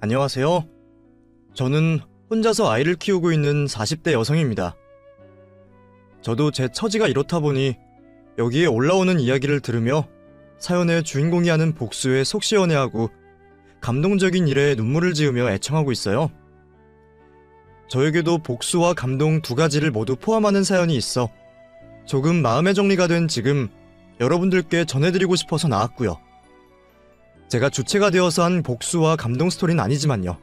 안녕하세요. 저는 혼자서 아이를 키우고 있는 40대 여성입니다. 저도 제 처지가 이렇다 보니 여기에 올라오는 이야기를 들으며 사연의 주인공이 하는 복수에 속 시원해하고 감동적인 일에 눈물을 지으며 애청하고 있어요. 저에게도 복수와 감동 두 가지를 모두 포함하는 사연이 있어 조금 마음의 정리가 된 지금 여러분들께 전해드리고 싶어서 나왔고요. 제가 주체가 되어서 한 복수와 감동 스토리는 아니지만요.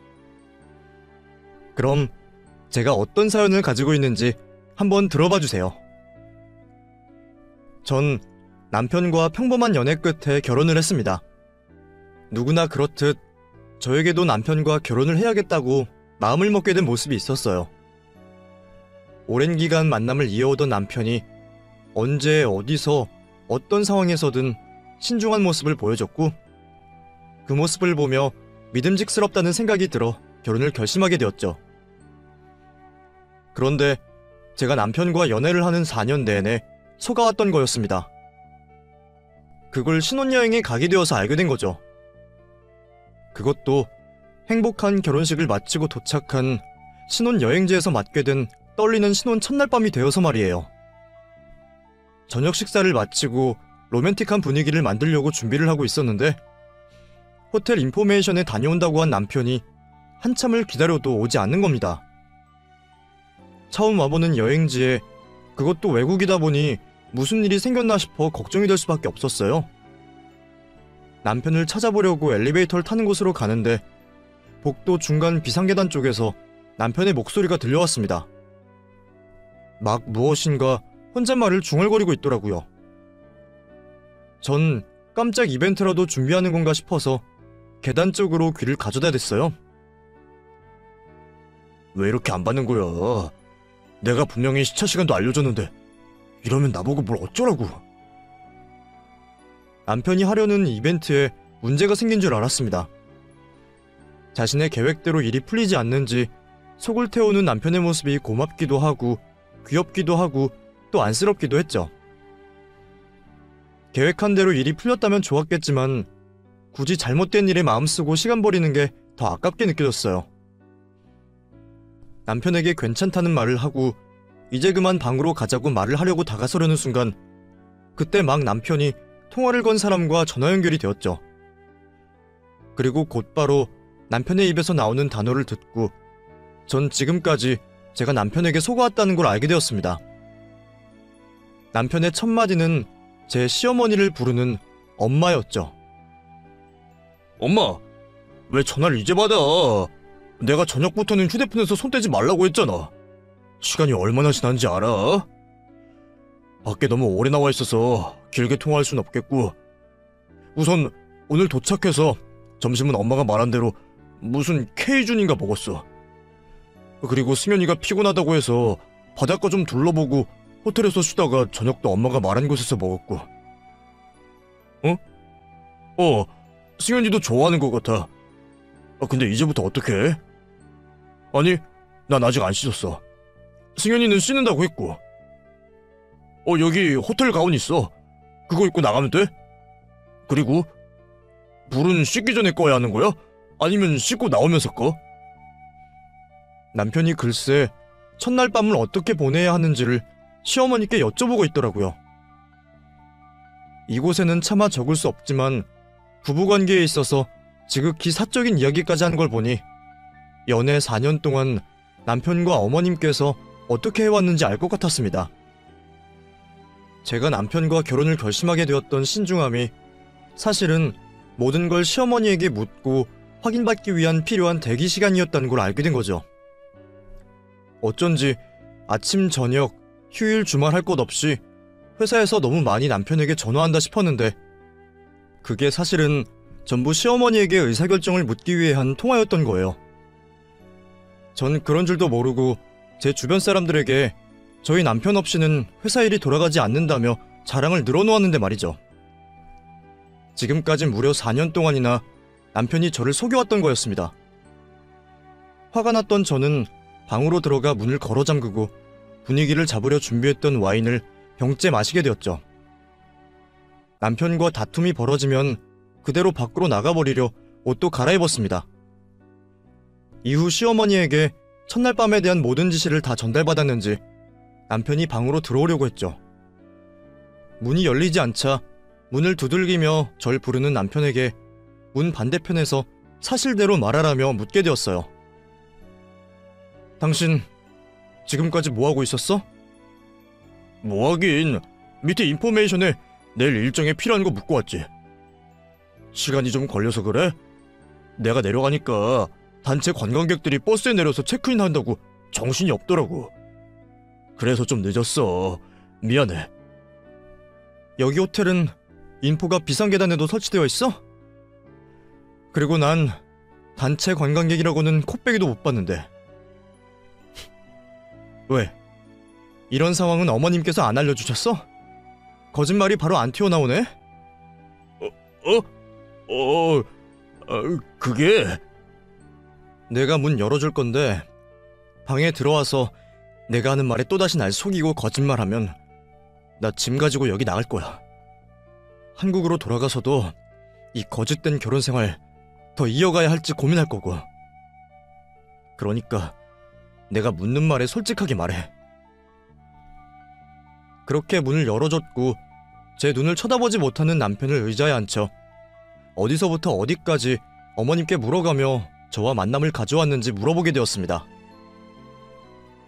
그럼 제가 어떤 사연을 가지고 있는지 한번 들어봐 주세요. 전 남편과 평범한 연애 끝에 결혼을 했습니다. 누구나 그렇듯 저에게도 남편과 결혼을 해야겠다고 마음을 먹게 된 모습이 있었어요. 오랜 기간 만남을 이어오던 남편이 언제 어디서 어떤 상황에서든 신중한 모습을 보여줬고 그 모습을 보며 믿음직스럽다는 생각이 들어 결혼을 결심하게 되었죠. 그런데 제가 남편과 연애를 하는 4년 내내 속아왔던 거였습니다. 그걸 신혼여행에 가게 되어서 알게 된 거죠. 그것도 행복한 결혼식을 마치고 도착한 신혼여행지에서 맞게 된 떨리는 신혼 첫날 밤이 되어서 말이에요. 저녁 식사를 마치고 로맨틱한 분위기를 만들려고 준비를 하고 있었는데 호텔 인포메이션에 다녀온다고 한 남편이 한참을 기다려도 오지 않는 겁니다. 처음 와보는 여행지에 그것도 외국이다 보니 무슨 일이 생겼나 싶어 걱정이 될 수밖에 없었어요. 남편을 찾아보려고 엘리베이터를 타는 곳으로 가는데 복도 중간 비상계단 쪽에서 남편의 목소리가 들려왔습니다. 막 무엇인가 혼잣말을 중얼거리고 있더라고요. 전 깜짝 이벤트라도 준비하는 건가 싶어서 계단 쪽으로 귀를 가져다 댔어요. 왜 이렇게 안 받는 거야? 내가 분명히 시차 시간도 알려줬는데 이러면 나보고 뭘 어쩌라고. 남편이 하려는 이벤트에 문제가 생긴 줄 알았습니다. 자신의 계획대로 일이 풀리지 않는지 속을 태우는 남편의 모습이 고맙기도 하고 귀엽기도 하고 또 안쓰럽기도 했죠. 계획한 대로 일이 풀렸다면 좋았겠지만 굳이 잘못된 일에 마음 쓰고 시간 버리는 게 더 아깝게 느껴졌어요. 남편에게 괜찮다는 말을 하고 이제 그만 방으로 가자고 말을 하려고 다가서려는 순간 그때 막 남편이 통화를 건 사람과 전화 연결이 되었죠. 그리고 곧바로 남편의 입에서 나오는 단어를 듣고 전 지금까지 제가 남편에게 속아왔다는 걸 알게 되었습니다. 남편의 첫 마디는 제 시어머니를 부르는 엄마였죠. 엄마, 왜 전화를 이제 받아? 내가 저녁부터는 휴대폰에서 손 떼지 말라고 했잖아. 시간이 얼마나 지난지 알아? 밖에 너무 오래 나와 있어서 길게 통화할 순 없겠고 우선 오늘 도착해서 점심은 엄마가 말한 대로 무슨 K준인가 먹었어. 그리고 승현이가 피곤하다고 해서 바닷가 좀 둘러보고 호텔에서 쉬다가 저녁도 엄마가 말한 곳에서 먹었고. 승현이도 좋아하는 것 같아. 근데 이제부터 어떡해? 아니, 난 아직 안 씻었어. 승현이는 씻는다고 했고. 여기 호텔 가운 있어. 그거 입고 나가면 돼? 그리고 불은 씻기 전에 꺼야 하는 거야? 아니면 씻고 나오면서 꺼? 남편이 글쎄 첫날 밤을 어떻게 보내야 하는지를 시어머니께 여쭤보고 있더라고요. 이곳에는 차마 적을 수 없지만 부부관계에 있어서 지극히 사적인 이야기까지 한 걸 보니 연애 4년 동안 남편과 어머님께서 어떻게 해왔는지 알 것 같았습니다. 제가 남편과 결혼을 결심하게 되었던 신중함이 사실은 모든 걸 시어머니에게 묻고 확인받기 위한 필요한 대기 시간이었다는 걸 알게 된 거죠. 어쩐지 아침, 저녁, 휴일, 주말 할 것 없이 회사에서 너무 많이 남편에게 전화한다 싶었는데 그게 사실은 전부 시어머니에게 의사결정을 묻기 위해 한 통화였던 거예요. 전 그런 줄도 모르고 제 주변 사람들에게 저희 남편 없이는 회사 일이 돌아가지 않는다며 자랑을 늘어놓았는데 말이죠. 지금까지 무려 4년 동안이나 남편이 저를 속여왔던 거였습니다. 화가 났던 저는 방으로 들어가 문을 걸어 잠그고 분위기를 잡으려 준비했던 와인을 병째 마시게 되었죠. 남편과 다툼이 벌어지면 그대로 밖으로 나가버리려 옷도 갈아입었습니다. 이후 시어머니에게 첫날 밤에 대한 모든 지시를 다 전달받았는지 남편이 방으로 들어오려고 했죠. 문이 열리지 않자 문을 두들기며 절 부르는 남편에게 문 반대편에서 사실대로 말하라며 묻게 되었어요. 당신 지금까지 뭐하고 있었어? 뭐하긴, 밑에 인포메이션에 내일 일정에 필요한 거 묻고 왔지. 시간이 좀 걸려서 그래? 내가 내려가니까 단체 관광객들이 버스에 내려서 체크인 한다고 정신이 없더라고. 그래서 좀 늦었어. 미안해. 여기 호텔은 인포가 비상계단에도 설치되어 있어? 그리고 난 단체 관광객이라고는 콧배기도 못 봤는데. 왜? 이런 상황은 어머님께서 안 알려주셨어? 거짓말이 바로 안 튀어나오네? 그게... 내가 문 열어줄 건데 방에 들어와서 내가 하는 말에 또다시 날 속이고 거짓말하면 나 짐 가지고 여기 나갈 거야. 한국으로 돌아가서도 이 거짓된 결혼 생활 더 이어가야 할지 고민할 거고. 그러니까 내가 묻는 말에 솔직하게 말해. 그렇게 문을 열어줬고 제 눈을 쳐다보지 못하는 남편을 의자에 앉혀 어디서부터 어디까지 어머님께 물어가며 저와 만남을 가져왔는지 물어보게 되었습니다.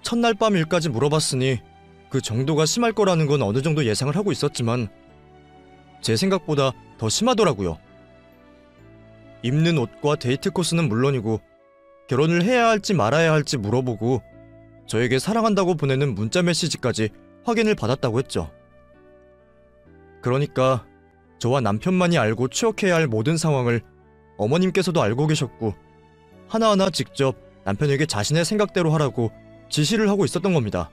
첫날 밤 일까지 물어봤으니 그 정도가 심할 거라는 건 어느 정도 예상을 하고 있었지만 제 생각보다 더 심하더라고요. 입는 옷과 데이트 코스는 물론이고 결혼을 해야 할지 말아야 할지 물어보고 저에게 사랑한다고 보내는 문자 메시지까지 확인을 받았다고 했죠. 그러니까 저와 남편만이 알고 추억해야 할 모든 상황을 어머님께서도 알고 계셨고 하나하나 직접 남편에게 자신의 생각대로 하라고 지시를 하고 있었던 겁니다.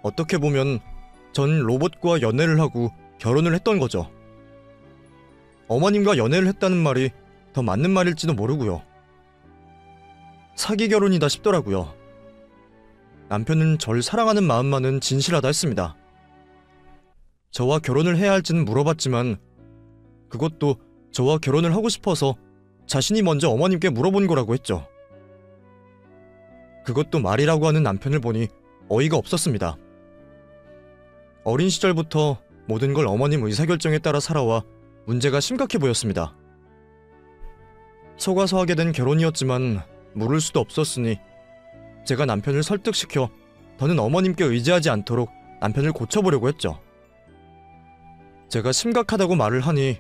어떻게 보면 전 로봇과 연애를 하고 결혼을 했던 거죠. 어머님과 연애를 했다는 말이 더 맞는 말일지도 모르고요. 사기 결혼이다 싶더라고요. 남편은 절 사랑하는 마음만은 진실하다 했습니다. 저와 결혼을 해야 할지는 물어봤지만 그것도 저와 결혼을 하고 싶어서 자신이 먼저 어머님께 물어본 거라고 했죠. 그것도 말이라고 하는 남편을 보니 어이가 없었습니다. 어린 시절부터 모든 걸 어머님 의사결정에 따라 살아와 문제가 심각해 보였습니다. 속아서 하게 된 결혼이었지만 물을 수도 없었으니 제가 남편을 설득시켜 더는 어머님께 의지하지 않도록 남편을 고쳐보려고 했죠. 제가 심각하다고 말을 하니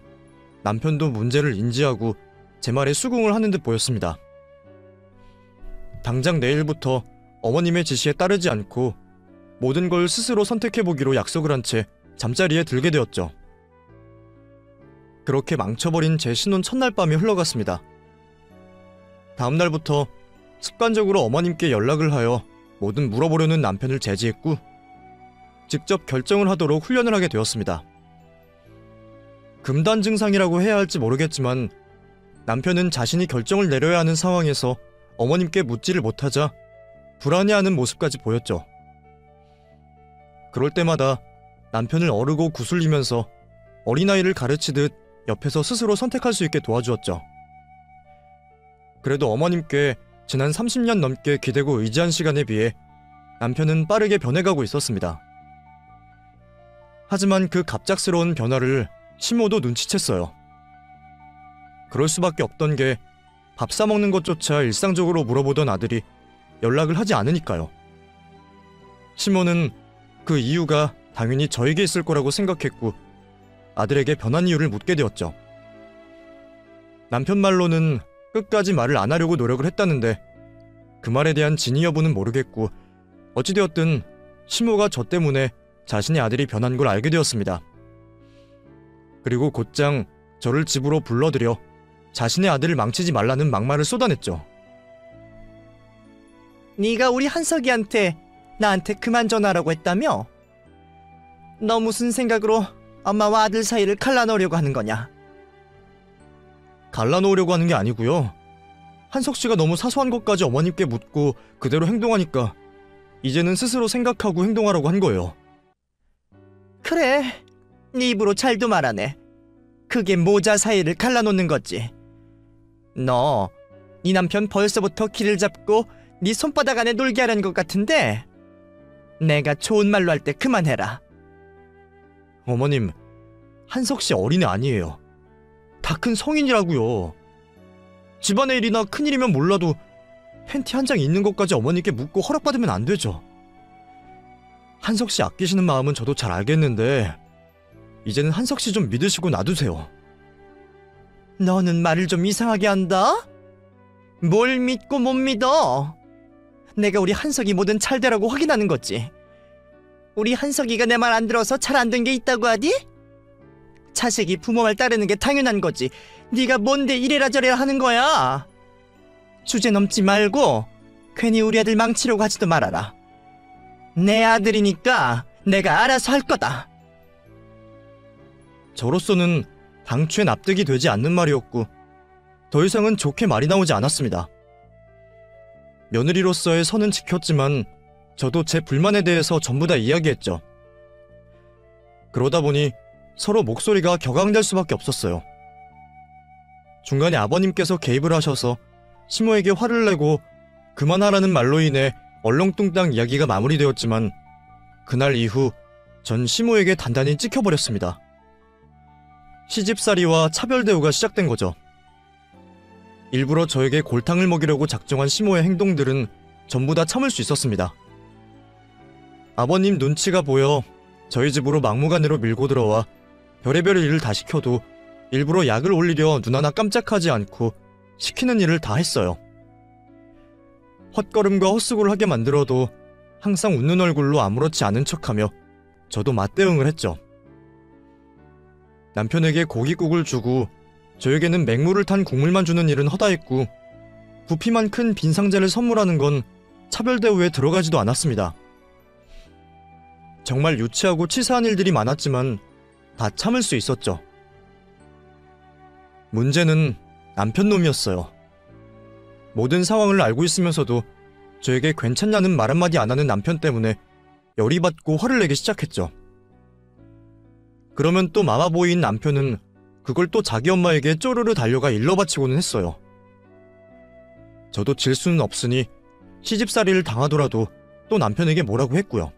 남편도 문제를 인지하고 제 말에 수긍을 하는 듯 보였습니다. 당장 내일부터 어머님의 지시에 따르지 않고 모든 걸 스스로 선택해보기로 약속을 한 채 잠자리에 들게 되었죠. 그렇게 망쳐버린 제 신혼 첫날 밤이 흘러갔습니다. 다음 날부터 습관적으로 어머님께 연락을 하여 뭐든 물어보려는 남편을 제지했고 직접 결정을 하도록 훈련을 하게 되었습니다. 금단 증상이라고 해야 할지 모르겠지만 남편은 자신이 결정을 내려야 하는 상황에서 어머님께 묻지를 못하자 불안해하는 모습까지 보였죠. 그럴 때마다 남편을 어르고 구슬리면서 어린아이를 가르치듯 옆에서 스스로 선택할 수 있게 도와주었죠. 그래도 어머님께 지난 30년 넘게 기대고 의지한 시간에 비해 남편은 빠르게 변해가고 있었습니다. 하지만 그 갑작스러운 변화를 시모도 눈치챘어요. 그럴 수밖에 없던 게 밥 사먹는 것조차 일상적으로 물어보던 아들이 연락을 하지 않으니까요. 시모는 그 이유가 당연히 저에게 있을 거라고 생각했고 아들에게 변한 이유를 묻게 되었죠. 남편 말로는 끝까지 말을 안 하려고 노력을 했다는데 그 말에 대한 진위 여부는 모르겠고 어찌되었든 시모가 저 때문에 자신의 아들이 변한 걸 알게 되었습니다. 그리고 곧장 저를 집으로 불러들여 자신의 아들을 망치지 말라는 막말을 쏟아냈죠. 네가 우리 한석이한테 나한테 그만 전화라고 했다며? 너 무슨 생각으로 엄마와 아들 사이를 갈라놓으려고 하는 거냐? 갈라놓으려고 하는 게 아니고요. 한석씨가 너무 사소한 것까지 어머님께 묻고 그대로 행동하니까 이제는 스스로 생각하고 행동하라고 한 거예요. 그래, 네 입으로 잘도 말하네. 그게 모자 사이를 갈라놓는 거지. 너 네 남편 벌써부터 길을 잡고 네 손바닥 안에 놀게 하려는 것 같은데 내가 좋은 말로 할 때 그만해라. 어머님, 한석 씨 어린애 아니에요. 다 큰 성인이라고요. 집안의 일이나 큰일이면 몰라도 팬티 한 장 있는 것까지 어머니께 묻고 허락받으면 안 되죠. 한석 씨 아끼시는 마음은 저도 잘 알겠는데 이제는 한석 씨 좀 믿으시고 놔두세요. 너는 말을 좀 이상하게 한다? 뭘 믿고 못 믿어? 내가 우리 한석이 뭐든 잘 되라고 확인하는 거지. 우리 한석이가 내 말 안 들어서 잘 안 된 게 있다고 하디? 자식이 부모 말 따르는 게 당연한 거지. 네가 뭔데 이래라 저래라 하는 거야. 주제 넘지 말고 괜히 우리 아들 망치려고 하지도 말아라. 내 아들이니까 내가 알아서 할 거다. 저로서는 당초에 납득이 되지 않는 말이었고 더 이상은 좋게 말이 나오지 않았습니다. 며느리로서의 선은 지켰지만 저도 제 불만에 대해서 전부 다 이야기했죠. 그러다 보니 서로 목소리가 격앙될 수밖에 없었어요. 중간에 아버님께서 개입을 하셔서 시모에게 화를 내고 그만하라는 말로 인해 얼렁뚱땅 이야기가 마무리되었지만 그날 이후 전 시모에게 단단히 찍혀버렸습니다. 시집살이와 차별 대우가 시작된 거죠. 일부러 저에게 골탕을 먹이려고 작정한 시모의 행동들은 전부 다 참을 수 있었습니다. 아버님 눈치가 보여 저희 집으로 막무가내로 밀고 들어와 별의별 일을 다 시켜도 일부러 약을 올리려 눈 하나 깜짝하지 않고 시키는 일을 다 했어요. 헛걸음과 헛수고를 하게 만들어도 항상 웃는 얼굴로 아무렇지 않은 척하며 저도 맞대응을 했죠. 남편에게 고깃국을 주고 저에게는 맹물을 탄 국물만 주는 일은 허다했고 부피만 큰 빈 상자를 선물하는 건 차별 대우에 들어가지도 않았습니다. 정말 유치하고 치사한 일들이 많았지만 다 참을 수 있었죠. 문제는 남편 놈이었어요. 모든 상황을 알고 있으면서도 저에게 괜찮냐는 말 한마디 안 하는 남편 때문에 열이 받고 화를 내기 시작했죠. 그러면 또 마마보이인 남편은 그걸 또 자기 엄마에게 쪼르르 달려가 일러 바치고는 했어요. 저도 질 수는 없으니 시집살이를 당하더라도 또 남편에게 뭐라고 했고요.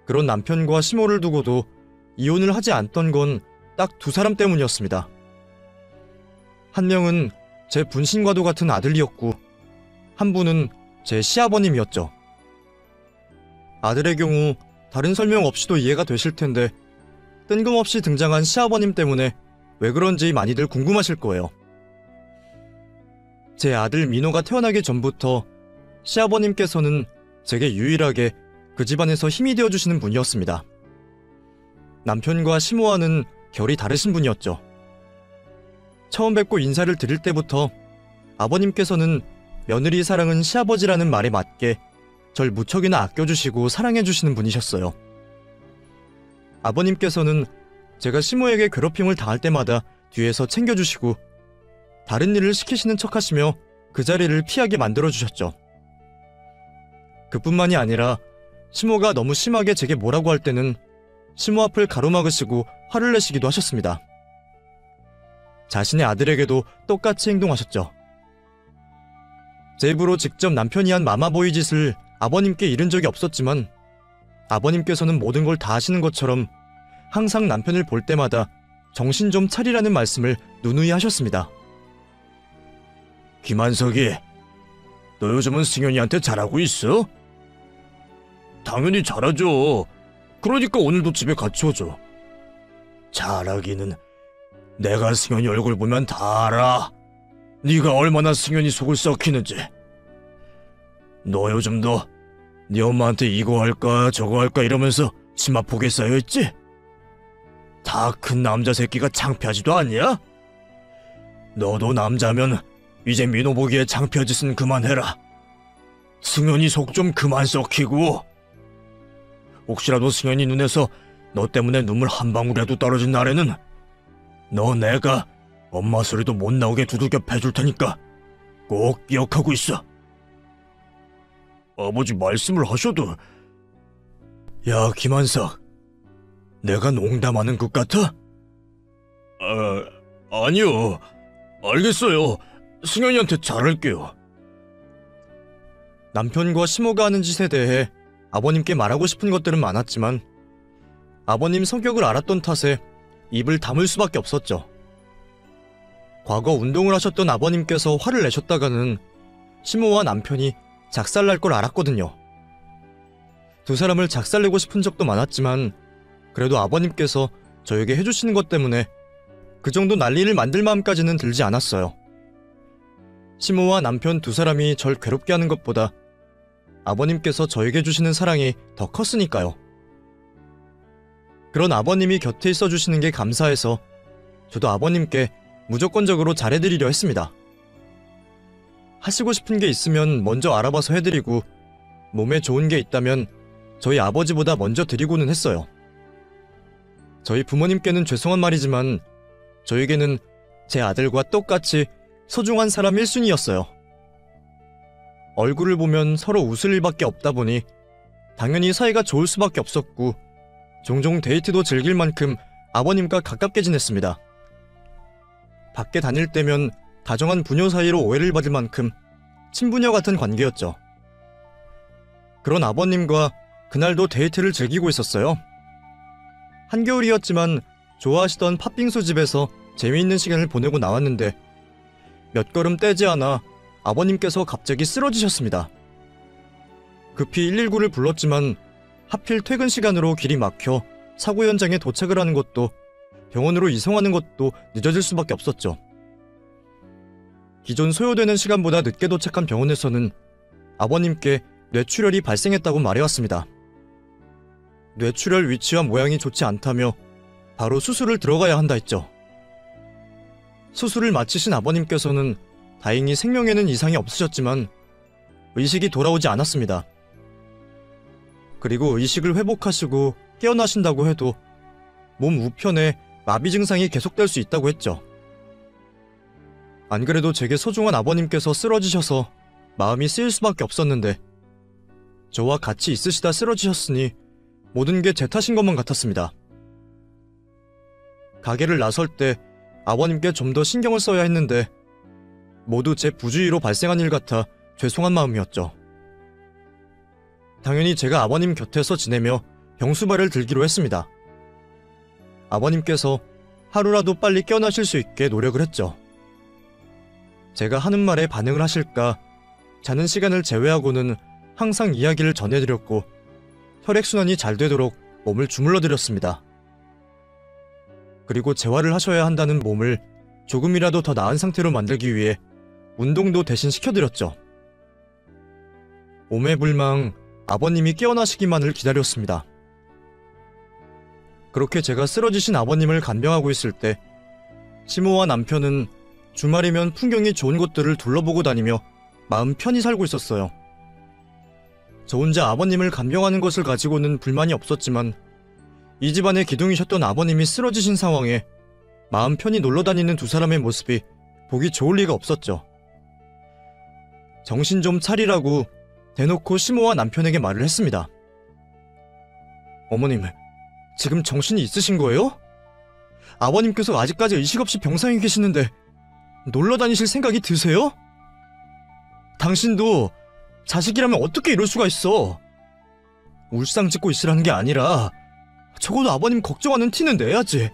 그런 남편과 시모를 두고도 이혼을 하지 않던 건 딱 두 사람 때문이었습니다. 한 명은 제 분신과도 같은 아들이었고 한 분은 제 시아버님이었죠. 아들의 경우 다른 설명 없이도 이해가 되실 텐데 뜬금없이 등장한 시아버님 때문에 왜 그런지 많이들 궁금하실 거예요. 제 아들 민호가 태어나기 전부터 시아버님께서는 제게 유일하게 그 집안에서 힘이 되어주시는 분이었습니다. 남편과 시모와는 결이 다르신 분이었죠. 처음 뵙고 인사를 드릴 때부터 아버님께서는 며느리 사랑은 시아버지라는 말에 맞게 절 무척이나 아껴주시고 사랑해주시는 분이셨어요. 아버님께서는 제가 시모에게 괴롭힘을 당할 때마다 뒤에서 챙겨주시고 다른 일을 시키시는 척하시며 그 자리를 피하게 만들어주셨죠. 그뿐만이 아니라 시모가 너무 심하게 제게 뭐라고 할 때는 시모 앞을 가로막으시고 화를 내시기도 하셨습니다. 자신의 아들에게도 똑같이 행동하셨죠. 제 입으로 직접 남편이 한 마마보이 짓을 아버님께 이른 적이 없었지만 아버님께서는 모든 걸 다 아시는 것처럼 항상 남편을 볼 때마다 정신 좀 차리라는 말씀을 누누이 하셨습니다. 김한석이, 너 요즘은 승현이한테 잘하고 있어? 당연히 잘하죠. 그러니까 오늘도 집에 같이 오죠. 잘하기는 내가 승현이 얼굴 보면 다 알아. 네가 얼마나 승현이 속을 썩히는지. 너 요즘도 네 엄마한테 이거 할까 저거 할까 이러면서 치마폭에 쌓여있지? 다 큰 남자 새끼가 창피하지도 않냐? 너도 남자면 이제 민호 보기에 창피한 짓은 그만해라. 승현이 속 좀 그만 썩히고. 혹시라도 승현이 눈에서 너 때문에 눈물 한 방울이라도 떨어진 날에는 너 내가 엄마 소리도 못 나오게 두들겨 패줄 테니까 꼭 기억하고 있어. 아버지 말씀을 하셔도. 야, 김한석, 내가 농담하는 것 같아? 아니요. 알겠어요. 승현이한테 잘할게요. 남편과 시모가 하는 짓에 대해 아버님께 말하고 싶은 것들은 많았지만 아버님 성격을 알았던 탓에 입을 다물 수밖에 없었죠. 과거 운동을 하셨던 아버님께서 화를 내셨다가는 시모와 남편이 작살날 걸 알았거든요. 두 사람을 작살내고 싶은 적도 많았지만 그래도 아버님께서 저에게 해주시는 것 때문에 그 정도 난리를 만들 마음까지는 들지 않았어요. 시모와 남편 두 사람이 절 괴롭게 하는 것보다 아버님께서 저에게 주시는 사랑이 더 컸으니까요. 그런 아버님이 곁에 있어 주시는 게 감사해서 저도 아버님께 무조건적으로 잘해드리려 했습니다. 하시고 싶은 게 있으면 먼저 알아봐서 해드리고 몸에 좋은 게 있다면 저희 아버지보다 먼저 드리고는 했어요. 저희 부모님께는 죄송한 말이지만 저에게는 제 아들과 똑같이 소중한 사람 1순위였어요. 얼굴을 보면 서로 웃을 일밖에 없다 보니 당연히 사이가 좋을 수밖에 없었고 종종 데이트도 즐길 만큼 아버님과 가깝게 지냈습니다. 밖에 다닐 때면 다정한 부녀 사이로 오해를 받을 만큼 친부녀 같은 관계였죠. 그런 아버님과 그날도 데이트를 즐기고 있었어요. 한겨울이었지만 좋아하시던 팥빙수 집에서 재미있는 시간을 보내고 나왔는데 몇 걸음 떼지 않아 아버님께서 갑자기 쓰러지셨습니다. 급히 119를 불렀지만 하필 퇴근 시간으로 길이 막혀 사고 현장에 도착을 하는 것도 병원으로 이송하는 것도 늦어질 수밖에 없었죠. 기존 소요되는 시간보다 늦게 도착한 병원에서는 아버님께 뇌출혈이 발생했다고 말해왔습니다. 뇌출혈 위치와 모양이 좋지 않다며 바로 수술을 들어가야 한다 했죠. 수술을 마치신 아버님께서는 다행히 생명에는 이상이 없으셨지만 의식이 돌아오지 않았습니다. 그리고 의식을 회복하시고 깨어나신다고 해도 몸 우편에 마비 증상이 계속될 수 있다고 했죠. 안 그래도 제게 소중한 아버님께서 쓰러지셔서 마음이 쓰일 수밖에 없었는데 저와 같이 있으시다 쓰러지셨으니 모든 게 제 탓인 것만 같았습니다. 가게를 나설 때 아버님께 좀 더 신경을 써야 했는데 모두 제 부주의로 발생한 일 같아 죄송한 마음이었죠. 당연히 제가 아버님 곁에서 지내며 병수발을 들기로 했습니다. 아버님께서 하루라도 빨리 깨어나실 수 있게 노력을 했죠. 제가 하는 말에 반응을 하실까 자는 시간을 제외하고는 항상 이야기를 전해드렸고 혈액순환이 잘 되도록 몸을 주물러드렸습니다. 그리고 재활을 하셔야 한다는 몸을 조금이라도 더 나은 상태로 만들기 위해 운동도 대신 시켜드렸죠. 오매불망 아버님이 깨어나시기만을 기다렸습니다. 그렇게 제가 쓰러지신 아버님을 간병하고 있을 때 시모와 남편은 주말이면 풍경이 좋은 곳들을 둘러보고 다니며 마음 편히 살고 있었어요. 저 혼자 아버님을 간병하는 것을 가지고는 불만이 없었지만 이 집안의 기둥이셨던 아버님이 쓰러지신 상황에 마음 편히 놀러다니는 두 사람의 모습이 보기 좋을 리가 없었죠. 정신 좀 차리라고 대놓고 시모와 남편에게 말을 했습니다. 어머님, 지금 정신이 있으신 거예요? 아버님께서 아직까지 의식 없이 병상에 계시는데 놀러다니실 생각이 드세요? 당신도 자식이라면 어떻게 이럴 수가 있어? 울상 짓고 있으라는 게 아니라 적어도 아버님 걱정하는 티는 내야지.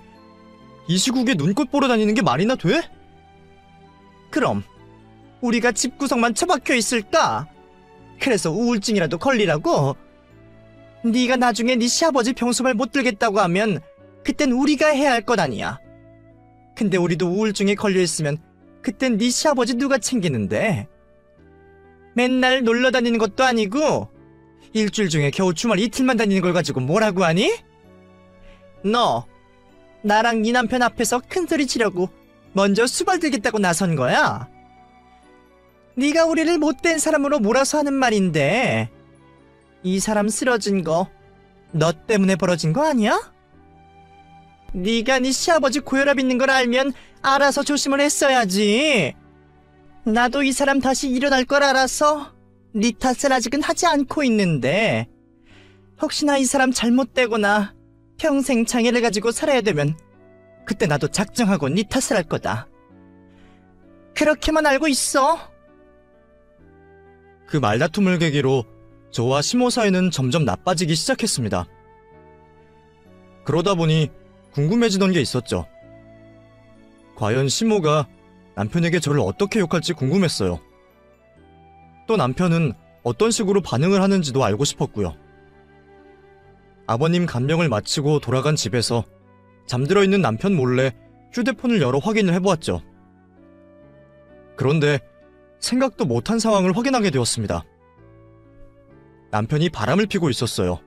이 시국에 눈꽃 보러 다니는 게 말이나 돼? 그럼 우리가 집구석만 처박혀 있을까? 그래서 우울증이라도 걸리라고? 네가 나중에 네 시아버지 병수발 못 들겠다고 하면 그땐 우리가 해야 할 것 아니야. 근데 우리도 우울증에 걸려있으면 그땐 네 시아버지 누가 챙기는데? 맨날 놀러 다니는 것도 아니고 일주일 중에 겨우 주말 이틀만 다니는 걸 가지고 뭐라고 하니? 너 나랑 네 남편 앞에서 큰소리 치려고 먼저 수발 들겠다고 나선 거야? 네가 우리를 못된 사람으로 몰아서 하는 말인데 이 사람 쓰러진 거 너 때문에 벌어진 거 아니야? 네가 네 시아버지 고혈압 있는 걸 알면 알아서 조심을 했어야지. 나도 이 사람 다시 일어날 걸 알아서 네 탓을 아직은 하지 않고 있는데 혹시나 이 사람 잘못되거나 평생 장애를 가지고 살아야 되면 그때 나도 작정하고 네 탓을 할 거다. 그렇게만 알고 있어. 그 말다툼을 계기로 저와 시모 사이는 점점 나빠지기 시작했습니다. 그러다 보니 궁금해지던 게 있었죠. 과연 시모가 남편에게 저를 어떻게 욕할지 궁금했어요. 또 남편은 어떤 식으로 반응을 하는지도 알고 싶었고요. 아버님 간병을 마치고 돌아간 집에서 잠들어 있는 남편 몰래 휴대폰을 열어 확인을 해보았죠. 그런데 생각도 못한 상황을 확인하게 되었습니다. 남편이 바람을 피고 있었어요.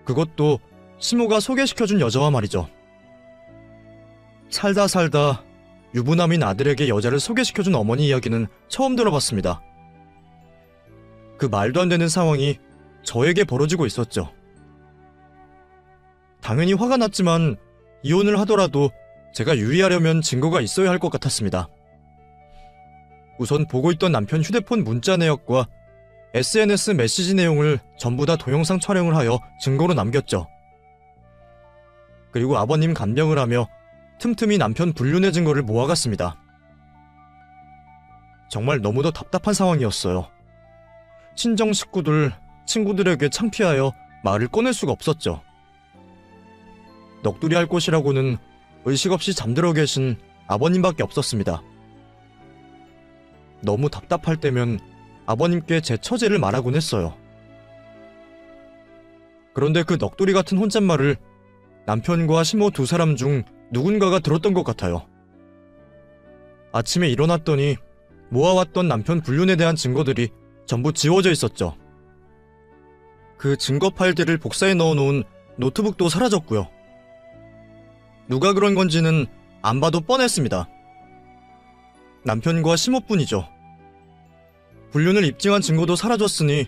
그것도 시모가 소개시켜준 여자와 말이죠. 살다 살다 유부남인 아들에게 여자를 소개시켜준 어머니 이야기는 처음 들어봤습니다. 그 말도 안 되는 상황이 저에게 벌어지고 있었죠. 당연히 화가 났지만 이혼을 하더라도 제가 유리하려면 증거가 있어야 할 것 같았습니다. 우선 보고 있던 남편 휴대폰 문자 내역과 SNS 메시지 내용을 전부 다 동영상 촬영을 하여 증거로 남겼죠. 그리고 아버님 간병을 하며 틈틈이 남편 불륜의 증거를 모아갔습니다. 정말 너무도 답답한 상황이었어요. 친정 식구들, 친구들에게 창피하여 말을 꺼낼 수가 없었죠. 넋두리 할 곳이라고는 의식 없이 잠들어 계신 아버님밖에 없었습니다. 너무 답답할 때면 아버님께 제 처제를 말하곤 했어요. 그런데 그 넋두리 같은 혼잣말을 남편과 시모 두 사람 중 누군가가 들었던 것 같아요. 아침에 일어났더니 모아왔던 남편 불륜에 대한 증거들이 전부 지워져 있었죠. 그 증거 파일들을 복사해 넣어놓은 노트북도 사라졌고요. 누가 그런 건지는 안 봐도 뻔했습니다. 남편과 시모뿐이죠. 불륜을 입증한 증거도 사라졌으니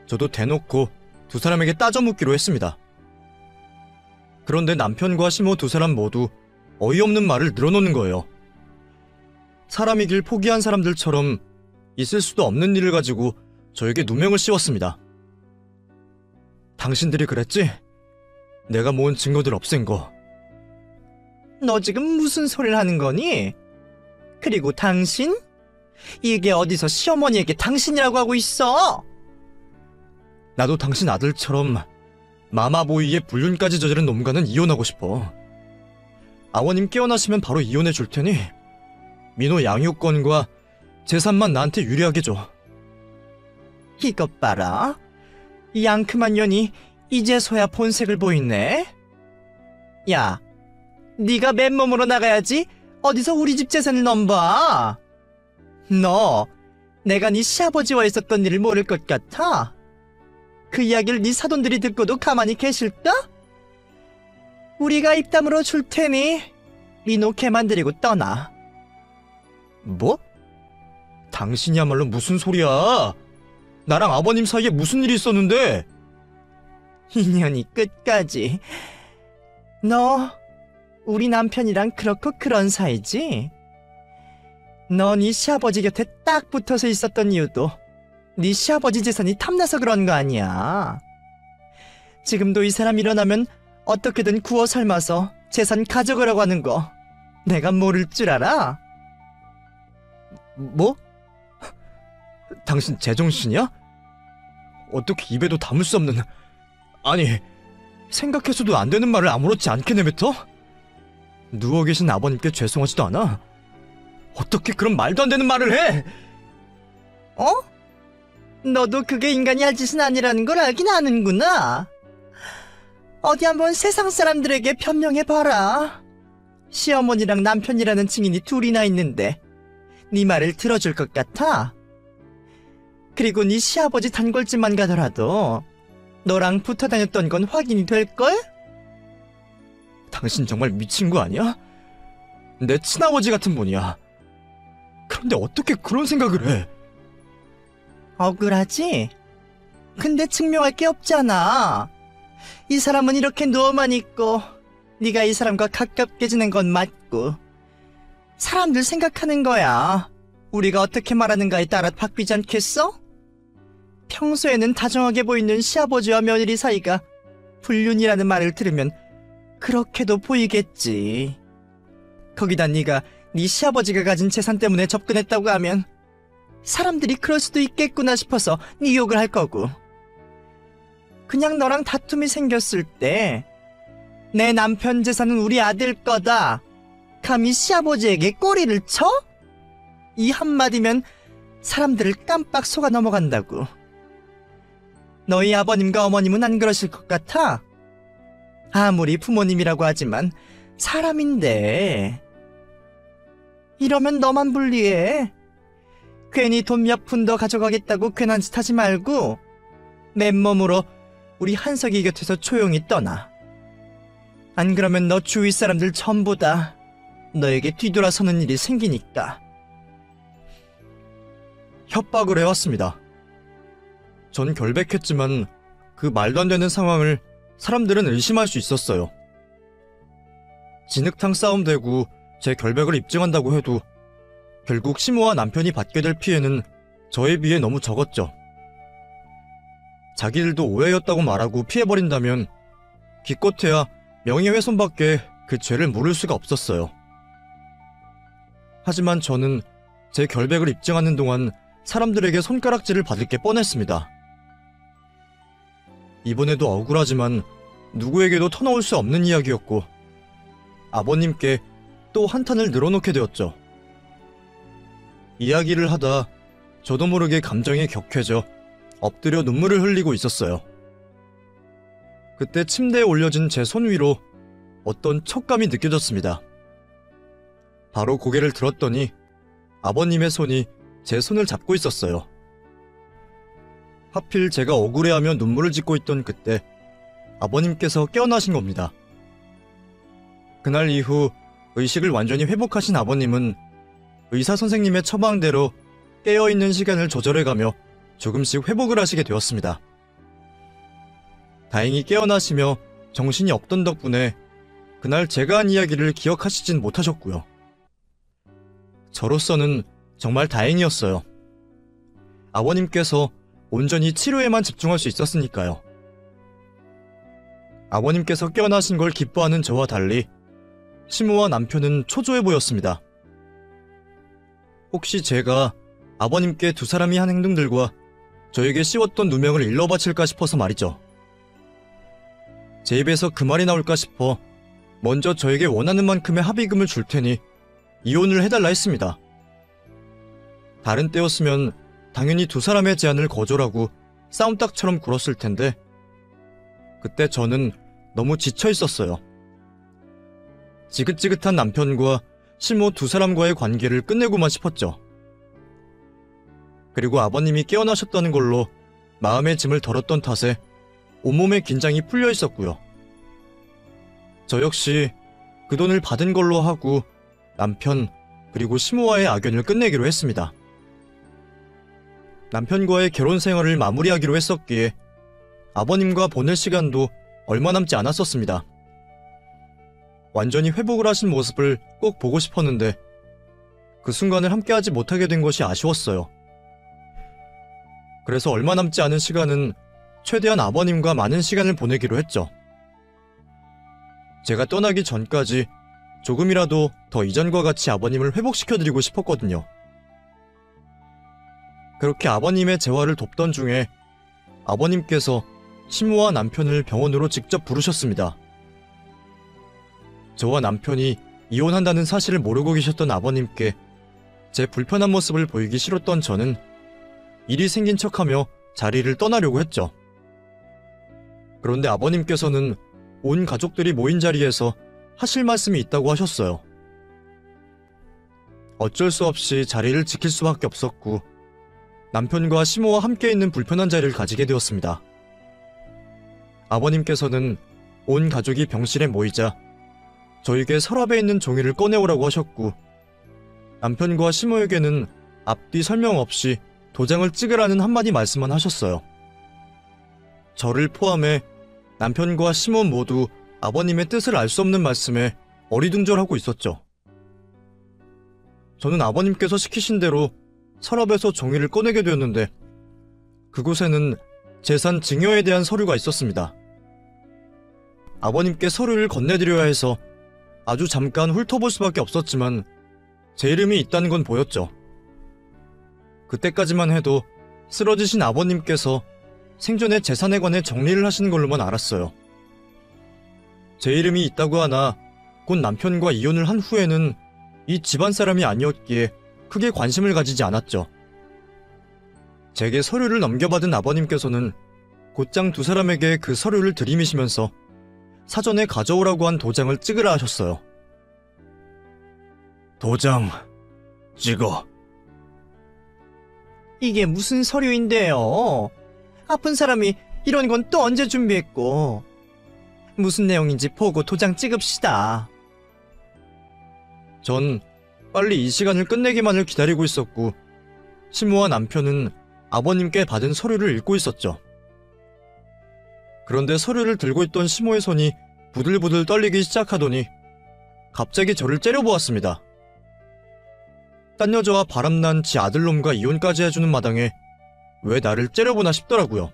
저도 대놓고 두 사람에게 따져 묻기로 했습니다. 그런데 남편과 시모 두 사람 모두 어이없는 말을 늘어놓는 거예요. 사람이길 포기한 사람들처럼 있을 수도 없는 일을 가지고 저에게 누명을 씌웠습니다. 당신들이 그랬지? 내가 모은 증거들 없앤 거. 너 지금 무슨 소리를 하는 거니? 그리고 당신? 이게 어디서 시어머니에게 당신이라고 하고 있어? 나도 당신 아들처럼 마마보이의 불륜까지 저지른 놈과는 이혼하고 싶어. 아버님 깨어나시면 바로 이혼해 줄 테니 민호 양육권과 재산만 나한테 유리하게 줘. 이것 봐라. 이 앙큼한 년이 이제서야 본색을 보이네. 야, 네가 맨몸으로 나가야지 어디서 우리 집 재산을 넘봐. 너 내가 네 시아버지와 있었던 일을 모를 것 같아? 그 이야기를 네 사돈들이 듣고도 가만히 계실까? 우리가 입담으로 줄 테니 민호 걔만 데리고 떠나. 뭐? 당신이야말로 무슨 소리야? 나랑 아버님 사이에 무슨 일이 있었는데? 인연이 끝까지. 너 우리 남편이랑 그렇고 그런 사이지? 너 네 시아버지 곁에 딱 붙어서 있었던 이유도 네 시아버지 재산이 탐나서 그런 거 아니야. 지금도 이 사람 일어나면 어떻게든 구워 삶아서 재산 가져가라고 하는 거 내가 모를 줄 알아? 뭐? 당신 제정신이야? 어떻게 입에도 담을 수 없는... 아니, 생각해서도 안 되는 말을 아무렇지 않게 내뱉어? 누워 계신 아버님께 죄송하지도 않아? 어떻게 그런 말도 안 되는 말을 해? 어? 너도 그게 인간이 할 짓은 아니라는 걸 알긴 아는구나. 어디 한번 세상 사람들에게 변명해봐라. 시어머니랑 남편이라는 증인이 둘이나 있는데 네 말을 들어줄 것 같아? 그리고 네 시아버지 단골집만 가더라도 너랑 붙어 다녔던 건 확인이 될걸? 당신 정말 미친 거 아니야? 내 친아버지 같은 분이야. 그런데 어떻게 그런 생각을 해? 억울하지? 근데 증명할 게 없잖아. 이 사람은 이렇게 누워만 있고 네가 이 사람과 가깝게 지낸 건 맞고 사람들 생각하는 거야. 우리가 어떻게 말하는가에 따라 바뀌지 않겠어? 평소에는 다정하게 보이는 시아버지와 며느리 사이가 불륜이라는 말을 들으면 그렇게도 보이겠지. 거기다 네가 네 시아버지가 가진 재산 때문에 접근했다고 하면 사람들이 그럴 수도 있겠구나 싶어서 네 욕을 할 거고. 그냥 너랑 다툼이 생겼을 때 내 남편 재산은 우리 아들 거다, 감히 시아버지에게 꼬리를 쳐? 이 한마디면 사람들을 깜빡 속아 넘어간다고. 너희 아버님과 어머님은 안 그러실 것 같아? 아무리 부모님이라고 하지만 사람인데. 이러면 너만 불리해. 괜히 돈 몇 푼 더 가져가겠다고 괜한 짓 하지 말고 맨몸으로 우리 한석이 곁에서 조용히 떠나. 안 그러면 너 주위 사람들 전부 다 너에게 뒤돌아서는 일이 생기니까. 협박을 해왔습니다. 전 결백했지만 그 말도 안 되는 상황을 사람들은 의심할 수 있었어요. 진흙탕 싸움 되고 제 결백을 입증한다고 해도 결국 시모와 남편이 받게 될 피해는 저에 비해 너무 적었죠. 자기들도 오해였다고 말하고 피해버린다면 기껏해야 명예훼손밖에 그 죄를 물을 수가 없었어요. 하지만 저는 제 결백을 입증하는 동안 사람들에게 손가락질을 받을 게 뻔했습니다. 이번에도 억울하지만 누구에게도 터놓을 수 없는 이야기였고 아버님께 또 한탄을 늘어놓게 되었죠. 이야기를 하다 저도 모르게 감정이 격해져 엎드려 눈물을 흘리고 있었어요. 그때 침대에 올려진 제 손 위로 어떤 촉감이 느껴졌습니다. 바로 고개를 들었더니 아버님의 손이 제 손을 잡고 있었어요. 하필 제가 억울해하며 눈물을 짓고 있던 그때 아버님께서 깨어나신 겁니다. 그날 이후 의식을 완전히 회복하신 아버님은 의사 선생님의 처방대로 깨어있는 시간을 조절해가며 조금씩 회복을 하시게 되었습니다. 다행히 깨어나시며 정신이 없던 덕분에 그날 제가 한 이야기를 기억하시진 못하셨고요. 저로서는 정말 다행이었어요. 아버님께서 온전히 치료에만 집중할 수 있었으니까요. 아버님께서 깨어나신 걸 기뻐하는 저와 달리 시모와 남편은 초조해 보였습니다. 혹시 제가 아버님께 두 사람이 한 행동들과 저에게 씌웠던 누명을 일러바칠까 싶어서 말이죠. 제 입에서 그 말이 나올까 싶어 먼저 저에게 원하는 만큼의 합의금을 줄 테니 이혼을 해달라 했습니다. 다른 때였으면 당연히 두 사람의 제안을 거절하고 싸움닭처럼 굴었을 텐데 그때 저는 너무 지쳐 있었어요. 지긋지긋한 남편과 시모 두 사람과의 관계를 끝내고만 싶었죠. 그리고 아버님이 깨어나셨다는 걸로 마음의 짐을 덜었던 탓에 온몸의 긴장이 풀려 있었고요. 저 역시 그 돈을 받은 걸로 하고 남편 그리고 시모와의 악연을 끝내기로 했습니다. 남편과의 결혼 생활을 마무리하기로 했었기에 아버님과 보낼 시간도 얼마 남지 않았었습니다. 완전히 회복을 하신 모습을 꼭 보고 싶었는데 그 순간을 함께하지 못하게 된 것이 아쉬웠어요. 그래서 얼마 남지 않은 시간은 최대한 아버님과 많은 시간을 보내기로 했죠. 제가 떠나기 전까지 조금이라도 더 이전과 같이 아버님을 회복시켜드리고 싶었거든요. 그렇게 아버님의 재활을 돕던 중에 아버님께서 시모와 남편을 병원으로 직접 부르셨습니다. 저와 남편이 이혼한다는 사실을 모르고 계셨던 아버님께 제 불편한 모습을 보이기 싫었던 저는 일이 생긴 척하며 자리를 떠나려고 했죠. 그런데 아버님께서는 온 가족들이 모인 자리에서 하실 말씀이 있다고 하셨어요. 어쩔 수 없이 자리를 지킬 수밖에 없었고 남편과 시모와 함께 있는 불편한 자리를 가지게 되었습니다. 아버님께서는 온 가족이 병실에 모이자 저에게 서랍에 있는 종이를 꺼내오라고 하셨고 남편과 시모에게는 앞뒤 설명 없이 도장을 찍으라는 한마디 말씀만 하셨어요. 저를 포함해 남편과 시모 모두 아버님의 뜻을 알 수 없는 말씀에 어리둥절하고 있었죠. 저는 아버님께서 시키신 대로 서랍에서 종이를 꺼내게 되었는데 그곳에는 재산 증여에 대한 서류가 있었습니다. 아버님께 서류를 건네드려야 해서 아주 잠깐 훑어볼 수밖에 없었지만 제 이름이 있다는 건 보였죠. 그때까지만 해도 쓰러지신 아버님께서 생전에 재산에 관해 정리를 하시는 걸로만 알았어요. 제 이름이 있다고 하나 곧 남편과 이혼을 한 후에는 이 집안 사람이 아니었기에 크게 관심을 가지지 않았죠. 제게 서류를 넘겨받은 아버님께서는 곧장 두 사람에게 그 서류를 들이미시면서 사전에 가져오라고 한 도장을 찍으라 하셨어요. 도장 찍어. 이게 무슨 서류인데요? 아픈 사람이 이런 건 또 언제 준비했고. 무슨 내용인지 보고 도장 찍읍시다. 전 빨리 이 시간을 끝내기만을 기다리고 있었고 시모와 남편은 아버님께 받은 서류를 읽고 있었죠. 그런데 서류를 들고 있던 시모의 손이 부들부들 떨리기 시작하더니 갑자기 저를 째려보았습니다. 딴 여자와 바람난 지 아들놈과 이혼까지 해주는 마당에 왜 나를 째려보나 싶더라고요.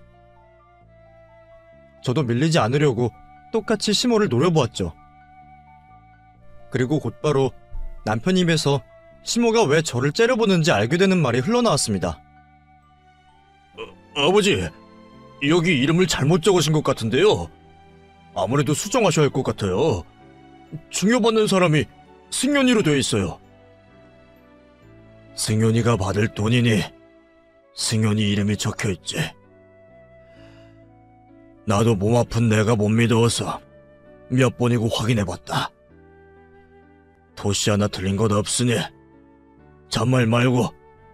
저도 밀리지 않으려고 똑같이 시모를 노려보았죠. 그리고 곧바로 남편 입에서 시모가 왜 저를 째려보는지 알게 되는 말이 흘러나왔습니다. 아버지, 여기 이름을 잘못 적으신 것 같은데요. 아무래도 수정하셔야 할 것 같아요. 증여받는 사람이 승연이로 되어 있어요. 승연이가 받을 돈이니 승연이 이름이 적혀있지. 나도 몸 아픈 내가 못 믿어서 몇 번이고 확인해봤다. 도시 하나 틀린 것 없으니 잔말 말고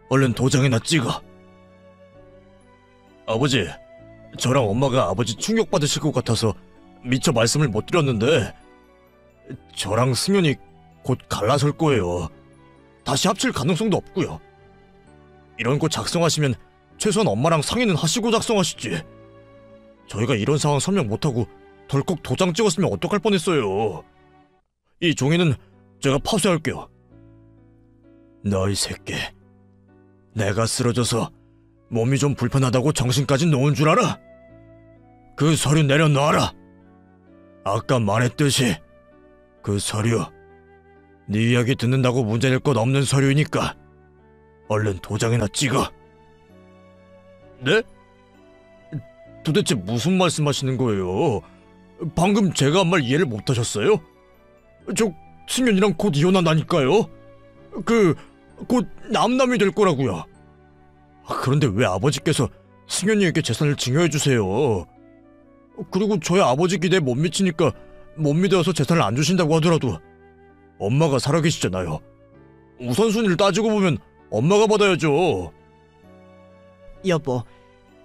얼른 도장이나 찍어. 아버지, 저랑 엄마가 아버지 충격받으실 것 같아서 미처 말씀을 못 드렸는데 저랑 승연이 곧 갈라설 거예요. 다시 합칠 가능성도 없고요. 이런 거 작성하시면 최소한 엄마랑 상의는 하시고 작성하시지. 저희가 이런 상황 설명 못하고 덜컥 도장 찍었으면 어떡할 뻔했어요. 이 종이는 제가 파쇄할게요. 너희 새끼, 내가 쓰러져서 몸이 좀 불편하다고 정신까지 놓은 줄 알아? 그 서류 내려놔라. 아까 말했듯이 그 서류 네 이야기 듣는다고 문제될 것 없는 서류이니까 얼른 도장이나 찍어. 네? 도대체 무슨 말씀하시는 거예요? 방금 제가 한 말 이해를 못하셨어요? 저 승윤이랑 곧 이혼한다니까요? 곧 남남이 될 거라고요. 그런데 왜 아버지께서 승윤이에게 재산을 증여해주세요? 그리고 저희 아버지 기대에 못 미치니까 못 믿어서 재산을 안 주신다고 하더라도 엄마가 살아계시잖아요. 우선순위를 따지고 보면 엄마가 받아야죠. 여보,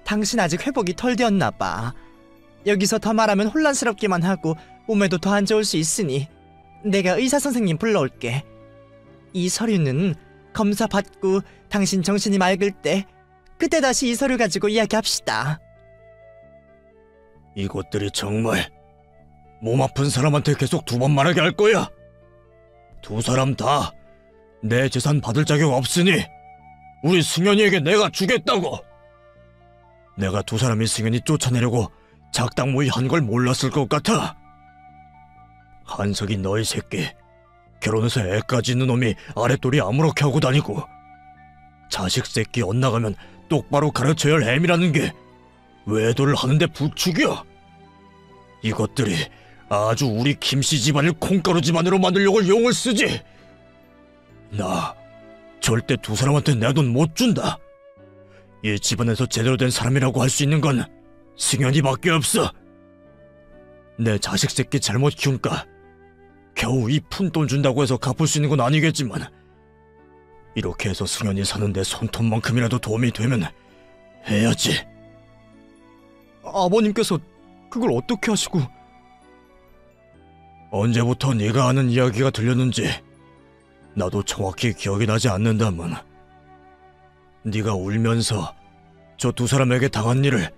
당신 아직 회복이 덜 되었나 봐. 여기서 더 말하면 혼란스럽기만 하고 몸에도 더 안 좋을 수 있으니 내가 의사 선생님 불러올게. 이 서류는 검사 받고 당신 정신이 맑을 때 그때 다시 이 서류 가지고 이야기합시다. 이것들이 정말 몸 아픈 사람한테 계속 두 번 말하게 할 거야? 두 사람 다 내 재산 받을 자격 없으니 우리 승연이에게 내가 주겠다고. 내가 두 사람이 승연이 쫓아내려고 작당모의 한 걸 몰랐을 것 같아. 한석이 너희 새끼 결혼해서 애까지 있는 놈이 아랫돌이 아무렇게 하고 다니고 자식 새끼 엇나가면 똑바로 가르쳐야 할 애미라는 게 외도를 하는데 부축이야. 이것들이 아주 우리 김씨 집안을 콩가루 집안으로 만들려고 용을 쓰지. 나 절대 두 사람한테 내 돈 못 준다. 이 집안에서 제대로 된 사람이라고 할 수 있는 건 승연이밖에 없어. 내 자식 새끼 잘못 키운까 겨우 이 푼돈 준다고 해서 갚을 수 있는 건 아니겠지만 이렇게 해서 승연이 사는데 손톱만큼이라도 도움이 되면 해야지. 아버님께서 그걸 어떻게 하시고... 언제부터 네가 아는 이야기가 들렸는지 나도 정확히 기억이 나지 않는다만 네가 울면서 저 두 사람에게 당한 일을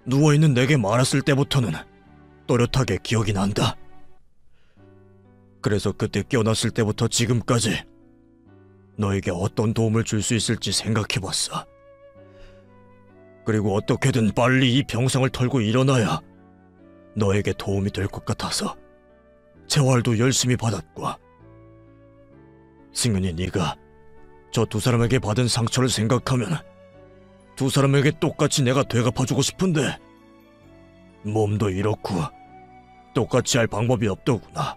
누워있는 내게 말했을 때부터는 또렷하게 기억이 난다. 그래서 그때 깨어났을 때부터 지금까지 너에게 어떤 도움을 줄 수 있을지 생각해봤어. 그리고 어떻게든 빨리 이 병상을 털고 일어나야 너에게 도움이 될 것 같아서 재활도 열심히 받았고. 승윤이 네가 저 두 사람에게 받은 상처를 생각하면 두 사람에게 똑같이 내가 되갚아주고 싶은데 몸도 이렇고 똑같이 할 방법이 없더구나.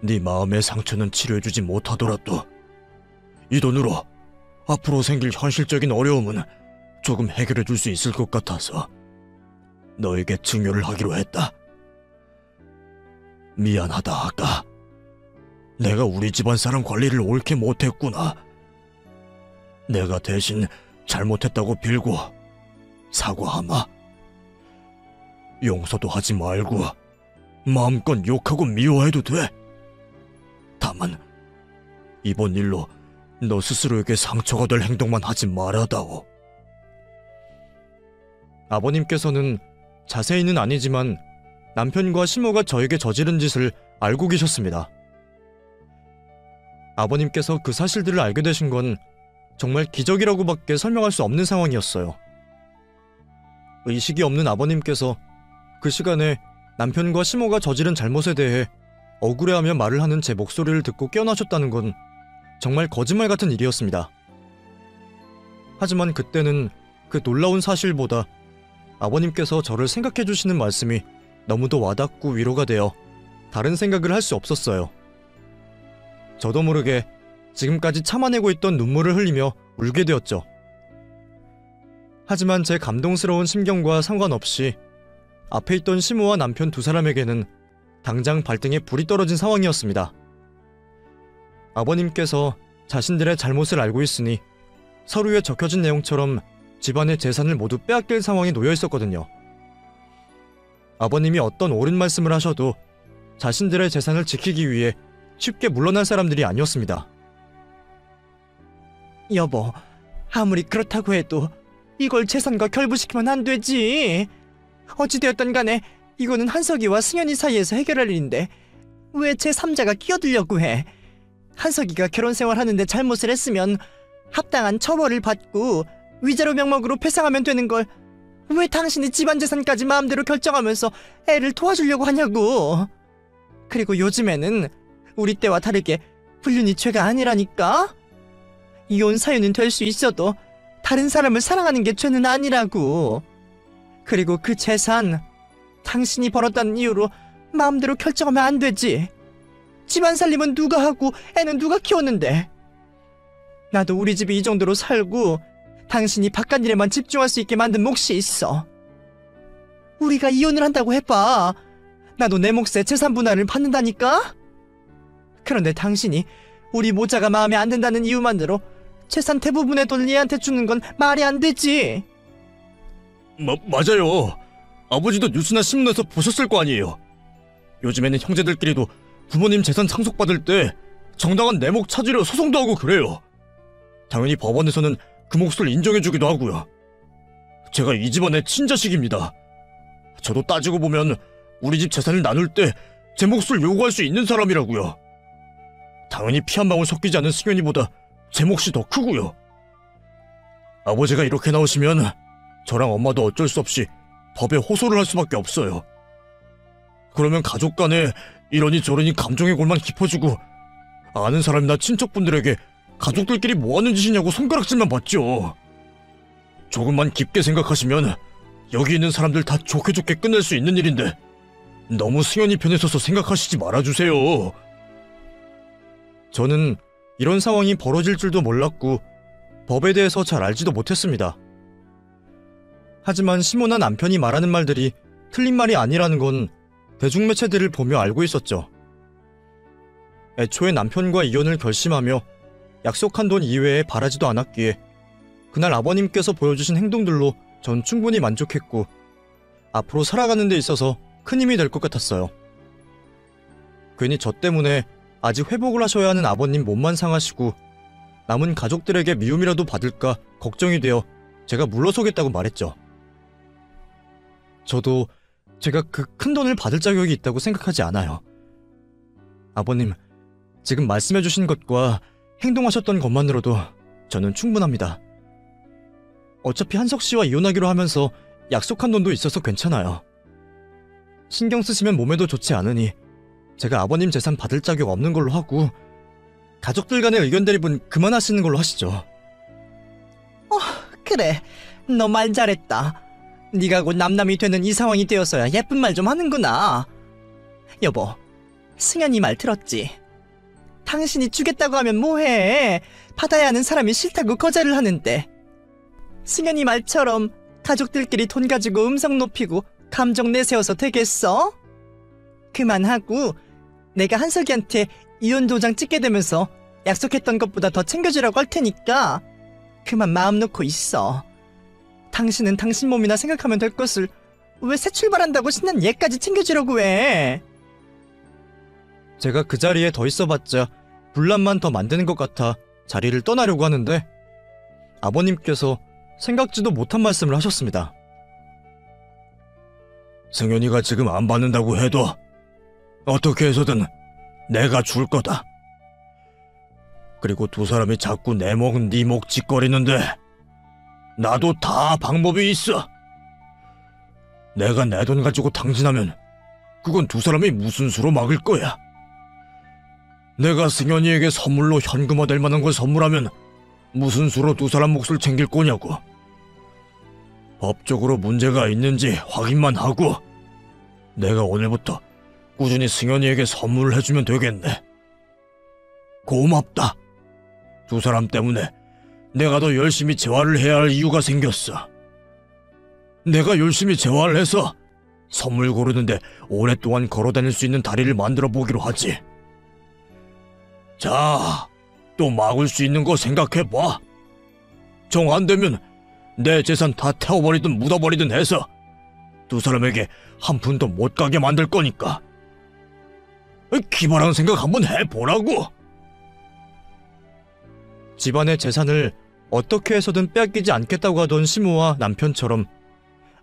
네 마음의 상처는 치료해주지 못하더라도 이 돈으로 앞으로 생길 현실적인 어려움은 조금 해결해줄 수 있을 것 같아서 너에게 증여를 하기로 했다. 미안하다, 아까. 내가 우리 집안 사람 관리를 옳게 못했구나. 내가 대신 잘못했다고 빌고 사과하마. 용서도 하지 말고 마음껏 욕하고 미워해도 돼. 다만 이번 일로 너 스스로에게 상처가 될 행동만 하지 말아다오. 아버님께서는 자세히는 아니지만 남편과 시모가 저에게 저지른 짓을 알고 계셨습니다. 아버님께서 그 사실들을 알게 되신 건 정말 기적이라고밖에 설명할 수 없는 상황이었어요. 의식이 없는 아버님께서 그 시간에 남편과 시모가 저지른 잘못에 대해 억울해하며 말을 하는 제 목소리를 듣고 깨어나셨다는 건 정말 거짓말 같은 일이었습니다. 하지만 그때는 그 놀라운 사실보다 아버님께서 저를 생각해 주시는 말씀이 너무도 와닿고 위로가 되어 다른 생각을 할 수 없었어요. 저도 모르게 지금까지 참아내고 있던 눈물을 흘리며 울게 되었죠. 하지만 제 감동스러운 심경과 상관없이 앞에 있던 시모와 남편 두 사람에게는 당장 발등에 불이 떨어진 상황이었습니다. 아버님께서 자신들의 잘못을 알고 있으니 서류에 적혀진 내용처럼 집안의 재산을 모두 빼앗길 상황에 놓여 있었거든요. 아버님이 어떤 옳은 말씀을 하셔도 자신들의 재산을 지키기 위해 쉽게 물러날 사람들이 아니었습니다. 여보, 아무리 그렇다고 해도 이걸 재산과 결부시키면 안 되지. 어찌되었든 간에 이거는 한석이와 승현이 사이에서 해결할 일인데 왜 제3자가 끼어들려고 해. 한석이가 결혼 생활하는데 잘못을 했으면 합당한 처벌을 받고 위자료 명목으로 배상하면 되는 걸 왜 당신이 집안 재산까지 마음대로 결정하면서 애를 도와주려고 하냐고. 그리고 요즘에는 우리 때와 다르게 불륜이 죄가 아니라니까. 이혼 사유는 될 수 있어도 다른 사람을 사랑하는 게 죄는 아니라고. 그리고 그 재산 당신이 벌었다는 이유로 마음대로 결정하면 안 되지. 집안 살림은 누가 하고 애는 누가 키웠는데. 나도 우리 집이 이 정도로 살고 당신이 바깥 일에만 집중할 수 있게 만든 몫이 있어. 우리가 이혼을 한다고 해봐. 나도 내 몫의 재산 분할을 받는다니까? 그런데 당신이 우리 모자가 마음에 안 든다는 이유만으로 재산 대부분의 돈을 얘한테 주는 건 말이 안 되지. 맞아요. 아버지도 뉴스나 신문에서 보셨을 거 아니에요. 요즘에는 형제들끼리도 부모님 재산 상속받을 때 정당한 내목 찾으려 소송도 하고 그래요. 당연히 법원에서는 그 몫을 인정해주기도 하고요. 제가 이 집안의 친자식입니다. 저도 따지고 보면 우리 집 재산을 나눌 때 제 몫을 요구할 수 있는 사람이라고요. 당연히 피 한 방울 섞이지 않은 승현이보다 제 몫이 더 크고요. 아버지가 이렇게 나오시면 저랑 엄마도 어쩔 수 없이 법에 호소를 할 수밖에 없어요. 그러면 가족 간에 이러니 저러니 감정의 골만 깊어지고 아는 사람이나 친척분들에게 가족들끼리 뭐하는 짓이냐고 손가락질만 받죠. 조금만 깊게 생각하시면 여기 있는 사람들 다 좋게 좋게 끝낼 수 있는 일인데 너무 승현이 편에 서서 생각하시지 말아주세요. 저는 이런 상황이 벌어질 줄도 몰랐고 법에 대해서 잘 알지도 못했습니다. 하지만 시모나 남편이 말하는 말들이 틀린 말이 아니라는 건 대중매체들을 보며 알고 있었죠. 애초에 남편과 이혼을 결심하며 약속한 돈 이외에 바라지도 않았기에 그날 아버님께서 보여주신 행동들로 전 충분히 만족했고 앞으로 살아가는 데 있어서 큰 힘이 될 것 같았어요. 괜히 저 때문에 아직 회복을 하셔야 하는 아버님 몸만 상하시고 남은 가족들에게 미움이라도 받을까 걱정이 되어 제가 물러서겠다고 말했죠. 저도 제가 그 큰 돈을 받을 자격이 있다고 생각하지 않아요. 아버님, 지금 말씀해주신 것과 행동하셨던 것만으로도 저는 충분합니다. 어차피 한석 씨와 이혼하기로 하면서 약속한 돈도 있어서 괜찮아요. 신경 쓰시면 몸에도 좋지 않으니 제가 아버님 재산 받을 자격 없는 걸로 하고 가족들 간의 의견 대립은 그만하시는 걸로 하시죠. 그래, 너 말 잘했다. 네가 곧 남남이 되는 이 상황이 되어서야 예쁜 말 좀 하는구나. 여보, 승현이 말 들었지? 당신이 주겠다고 하면 뭐해? 받아야 하는 사람이 싫다고 거절을 하는데. 승현이 말처럼 가족들끼리 돈 가지고 음성 높이고 감정 내세워서 되겠어? 그만하고 내가 한석이한테 이혼 도장 찍게 되면서 약속했던 것보다 더 챙겨주라고 할 테니까 그만 마음 놓고 있어. 당신은 당신 몸이나 생각하면 될 것을 왜 새 출발한다고 신난 얘까지 챙겨주려고 해? 제가 그 자리에 더 있어봤자 분란만 더 만드는 것 같아 자리를 떠나려고 하는데 아버님께서 생각지도 못한 말씀을 하셨습니다. 승현이가 지금 안 받는다고 해도 어떻게 해서든 내가 줄 거다. 그리고 두 사람이 자꾸 내 목, 네 목 짓거리는데 나도 다 방법이 있어. 내가 내 돈 가지고 당진하면 그건 두 사람이 무슨 수로 막을 거야. 내가 승현이에게 선물로 현금화될 만한 걸 선물하면 무슨 수로 두 사람 몫을 챙길 거냐고. 법적으로 문제가 있는지 확인만 하고 내가 오늘부터 꾸준히 승현이에게 선물을 해주면 되겠네. 고맙다. 두 사람 때문에 내가 더 열심히 재활을 해야 할 이유가 생겼어. 내가 열심히 재활을 해서 선물 고르는데 오랫동안 걸어다닐 수 있는 다리를 만들어 보기로 하지. 자, 또 막을 수 있는 거 생각해봐. 정 안 되면 내 재산 다 태워버리든 묻어버리든 해서 두 사람에게 한 푼도 못 가게 만들 거니까. 기발한 생각 한번 해보라고. 집안의 재산을 어떻게 해서든 빼앗기지 않겠다고 하던 시모와 남편처럼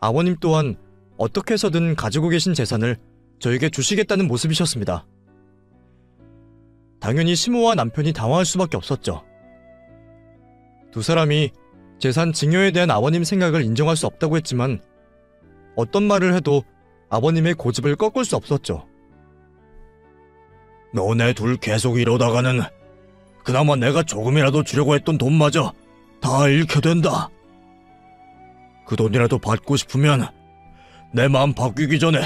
아버님 또한 어떻게 해서든 가지고 계신 재산을 저에게 주시겠다는 모습이셨습니다. 당연히 시모와 남편이 당황할 수밖에 없었죠. 두 사람이 재산 증여에 대한 아버님 생각을 인정할 수 없다고 했지만 어떤 말을 해도 아버님의 고집을 꺾을 수 없었죠. 너네 둘 계속 이러다가는 그나마 내가 조금이라도 주려고 했던 돈마저 다 잃게 된다. 그 돈이라도 받고 싶으면 내 마음 바뀌기 전에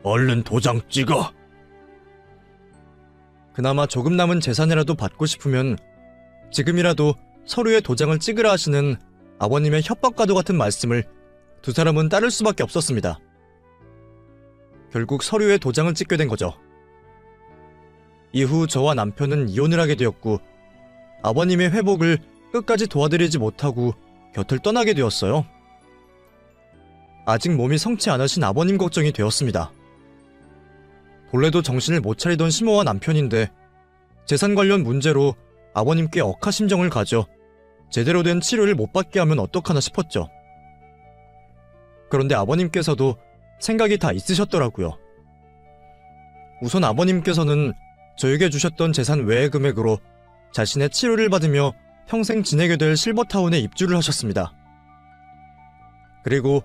얼른 도장 찍어. 그나마 조금 남은 재산이라도 받고 싶으면 지금이라도 서류에 도장을 찍으라 하시는 아버님의 협박과도 같은 말씀을 두 사람은 따를 수밖에 없었습니다. 결국 서류에 도장을 찍게 된 거죠. 이후 저와 남편은 이혼을 하게 되었고 아버님의 회복을 끝까지 도와드리지 못하고 곁을 떠나게 되었어요. 아직 몸이 성치 않으신 아버님 걱정이 되었습니다. 본래도 정신을 못 차리던 시모와 남편인데 재산 관련 문제로 아버님께 억하심정을 가져 제대로 된 치료를 못 받게 하면 어떡하나 싶었죠. 그런데 아버님께서도 생각이 다 있으셨더라고요. 우선 아버님께서는 저에게 주셨던 재산 외의 금액으로 자신의 치료를 받으며 평생 지내게 될 실버타운에 입주를 하셨습니다. 그리고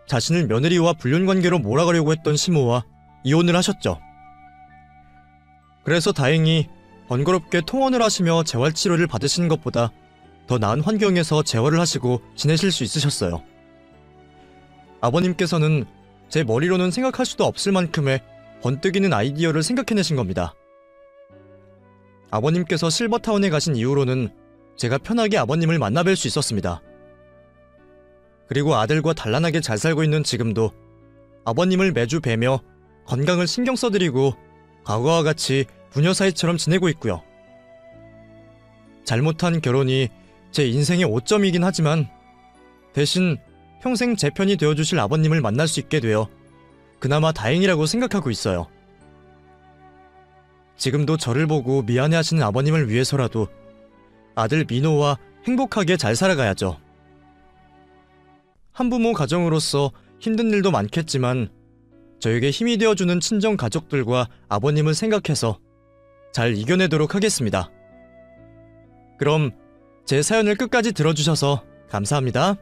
자신을 며느리와 불륜관계로 몰아가려고 했던 시모와 이혼을 하셨죠. 그래서 다행히 번거롭게 통원을 하시며 재활치료를 받으시는 것보다 더 나은 환경에서 재활을 하시고 지내실 수 있으셨어요. 아버님께서는 제 머리로는 생각할 수도 없을 만큼의 번뜩이는 아이디어를 생각해내신 겁니다. 아버님께서 실버타운에 가신 이후로는 제가 편하게 아버님을 만나뵐 수 있었습니다. 그리고 아들과 단란하게 잘 살고 있는 지금도 아버님을 매주 뵈며 건강을 신경 써드리고 과거와 같이 부녀 사이처럼 지내고 있고요. 잘못한 결혼이 제 인생의 오점이긴 하지만 대신 평생 제 편이 되어주실 아버님을 만날 수 있게 되어 그나마 다행이라고 생각하고 있어요. 지금도 저를 보고 미안해하시는 아버님을 위해서라도 아들 민호와 행복하게 잘 살아가야죠. 한부모 가정으로서 힘든 일도 많겠지만 저에게 힘이 되어주는 친정 가족들과 아버님을 생각해서 잘 이겨내도록 하겠습니다. 그럼 제 사연을 끝까지 들어주셔서 감사합니다.